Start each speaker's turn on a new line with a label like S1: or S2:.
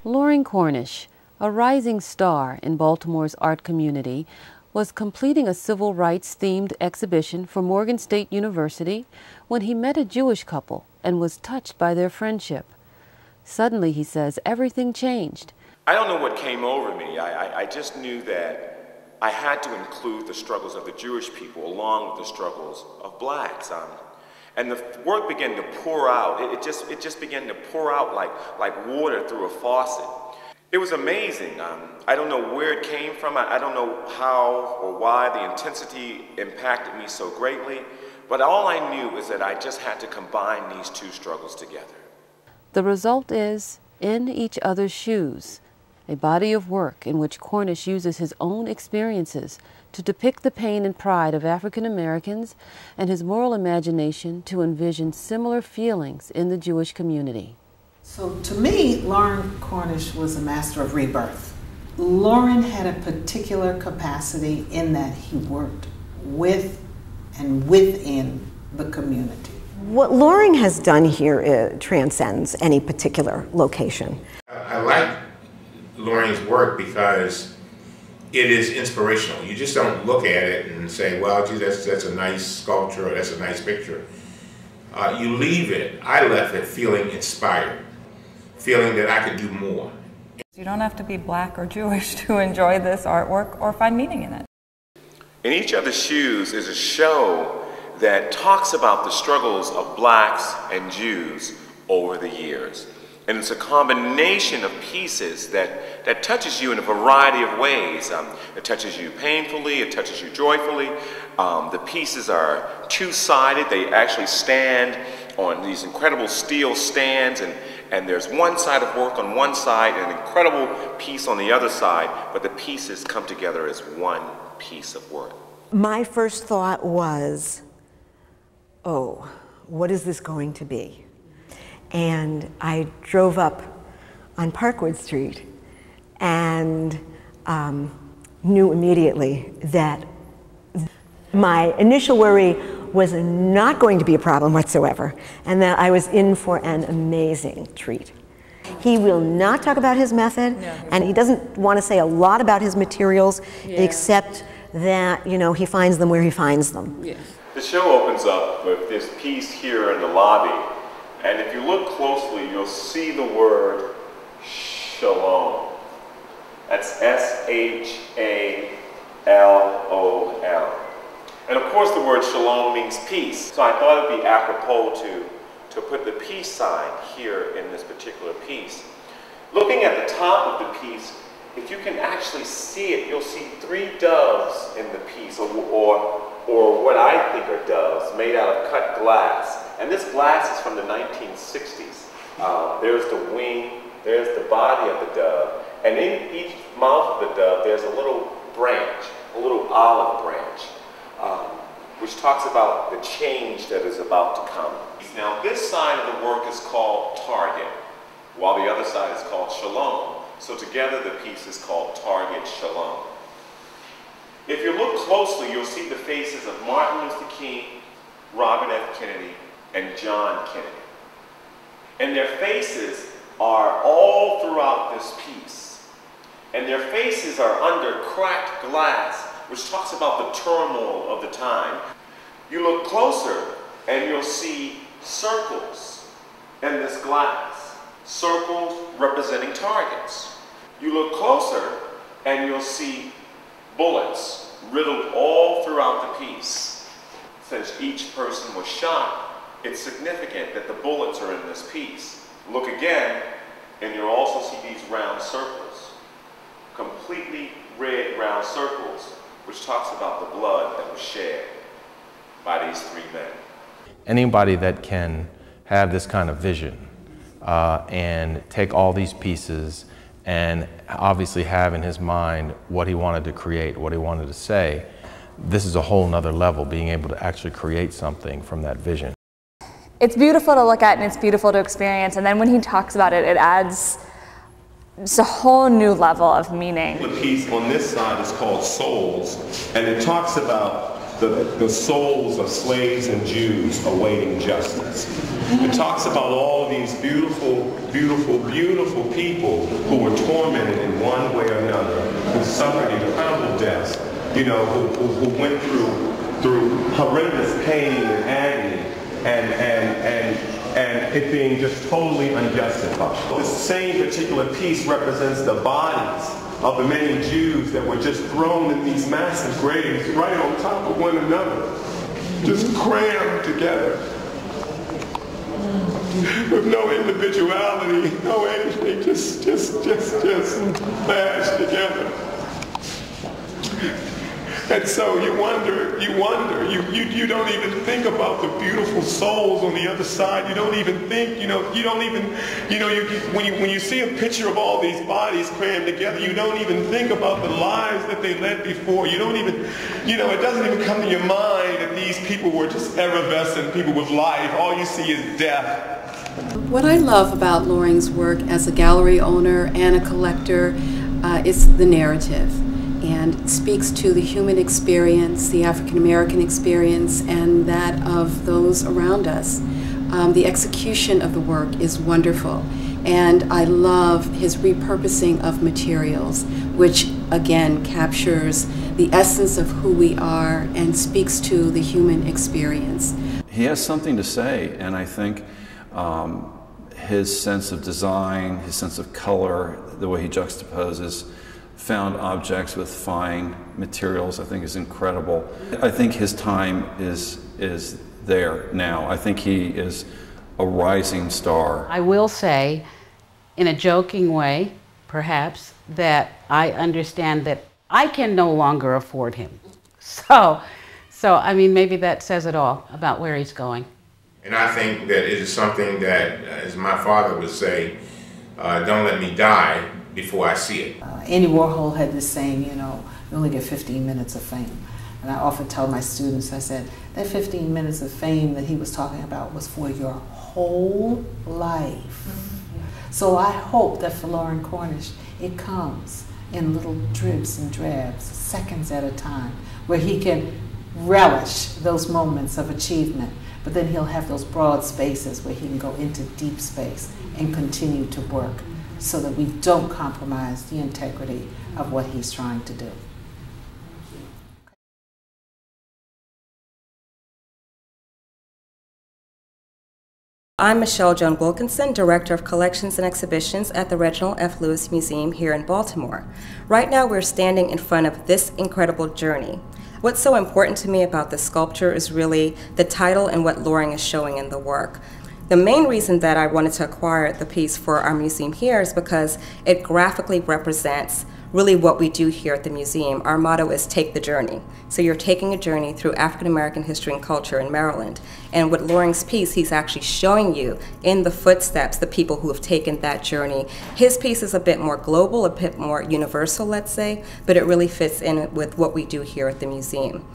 S1: Loring Cornish, a rising star in Baltimore's art community, was completing a civil rights-themed exhibition for Morgan State University when he met a Jewish couple and was touched by their friendship. Suddenly, he says, everything changed.
S2: I don't know what came over me. I just knew that I had to include the struggles of the Jewish people along with the struggles of blacks. And the work began to pour out. It just began to pour out like water through a faucet. It was amazing. I don't know where it came from. I don't know how or why the intensity impacted me so greatly. But all I knew is that I just had to combine these two struggles together.
S1: The result is In Each Other's Shoes, a body of work in which Cornish uses his own experiences to depict the pain and pride of African Americans and his moral imagination to envision similar feelings in the Jewish community.
S3: So to me, Loring Cornish was a master of rebirth. Loring had a particular capacity in that he worked with and within the community.
S4: What Loring has done here transcends any particular location.
S5: I like Loring's work because it is inspirational. You just don't look at it and say, well, gee, that's a nice sculpture or that's a nice picture. You leave it, I left it feeling inspired, feeling that I could do more.
S6: You don't have to be black or Jewish to enjoy this artwork or find meaning in it.
S2: In Each Other's Shoes is a show that talks about the struggles of blacks and Jews over the years. And it's a combination of pieces that touches you in a variety of ways. It touches you painfully, it touches you joyfully. The pieces are two-sided. They actually stand on these incredible steel stands, and there's one side of work on one side and an incredible piece on the other side, but the pieces come together as one piece of work.
S4: My first thought was, oh, what is this going to be? And I drove up on Parkwood Street and knew immediately that my initial worry was not going to be a problem whatsoever, and that I was in for an amazing treat. He will not talk about his method, and he doesn't want to say a lot about his materials, except that, you know, he finds them where he finds them.
S1: Yes.
S2: The show opens up with this piece here in the lobby, and if you look closely, you'll see the word shalom. That's S-H-A-L-O-M. And of course the word shalom means peace. So I thought it'd be apropos to put the peace sign here in this particular piece. Looking at the top of the piece, if you can actually see it, you'll see 3 doves in the piece, or what I think are doves, made out of cut glass. And this glass is from the 1960s. There's the wing, there's the body of the dove, and in each mouth of the dove, there's a little branch, a little olive branch, which talks about the change that is about to come. Now, this side of the work is called Target, while the other side is called Shalom. So together, the piece is called Target Shalom. If you look closely, you'll see the faces of Martin Luther King, Robert F. Kennedy, and John Kennedy. And their faces are all throughout this piece. And their faces are under cracked glass, which talks about the turmoil of the time. You look closer, and you'll see circles in this glass. Circles representing targets. You look closer, and you'll see bullets riddled all throughout the piece. Since each person was shot, it's significant that the bullets are in this piece. Look again, and you'll also see these round circles. Completely red round circles, which talks about the blood that was shed by these 3 men.
S7: Anybody that can have this kind of vision and take all these pieces and obviously have in his mind what he wanted to create, what he wanted to say, this is a whole nother level, being able to actually create something from that vision.
S6: It's beautiful to look at and it's beautiful to experience, and then when he talks about it, it adds just a whole new level of meaning.
S2: The piece on this side is called Souls, and it talks about the souls of slaves and Jews awaiting justice. It talks about all of these beautiful, beautiful, beautiful people who were tormented in one way or another, who suffered incredible deaths, you know, who went through horrendous pain and agony, and it being just totally unjustified. This same particular piece represents the bodies of the many Jews that were just thrown in these massive graves right on top of one another, just crammed together, with no individuality, no anything, just mashed together. And so you wonder, you don't even think about the beautiful souls on the other side. You don't even think, when you see a picture of all these bodies crammed together, you don't even think about the lives that they led before. You don't even, it doesn't even come to your mind that these people were just effervescent people with life. All you see is death.
S8: What I love about Loring's work as a gallery owner and a collector is the narrative, and speaks to the human experience, the African American experience, and that of those around us. The execution of the work is wonderful, and I love his repurposing of materials, which again captures the essence of who we are and speaks to the human experience.
S9: He has something to say, and I think his sense of design, his sense of color, the way he juxtaposes found objects with fine materials, I think is incredible. I think his time is there now. I think he is a rising star.
S10: I will say, in a joking way, perhaps, that I understand that I can no longer afford him. So I mean, maybe that says it all about where he's going.
S5: And I think that it is something that, as my father would say, don't let me die before I see it.
S3: Andy Warhol had this saying, you only get 15 minutes of fame. And I often tell my students, I said, that 15 minutes of fame that he was talking about was for your whole life. So I hope that for Loring Cornish, it comes in little drips and drabs, seconds at a time, where he can relish those moments of achievement, but then he'll have those broad spaces where he can go into deep space and continue to work, so that we don't compromise the integrity of what he's trying to do.
S11: I'm Michelle Joan Wilkinson, Director of Collections and Exhibitions at the Reginald F. Lewis Museum here in Baltimore. Right now we're standing in front of this incredible journey. What's so important to me about this sculpture is really the title and what Loring is showing in the work. The main reason that I wanted to acquire the piece for our museum here is because it graphically represents really what we do here at the museum. Our motto is take the journey. So you're taking a journey through African American history and culture in Maryland. And with Loring's piece, he's actually showing you in the footsteps the people who have taken that journey. His piece is a bit more global, a bit more universal, let's say, but it really fits in with what we do here at the museum.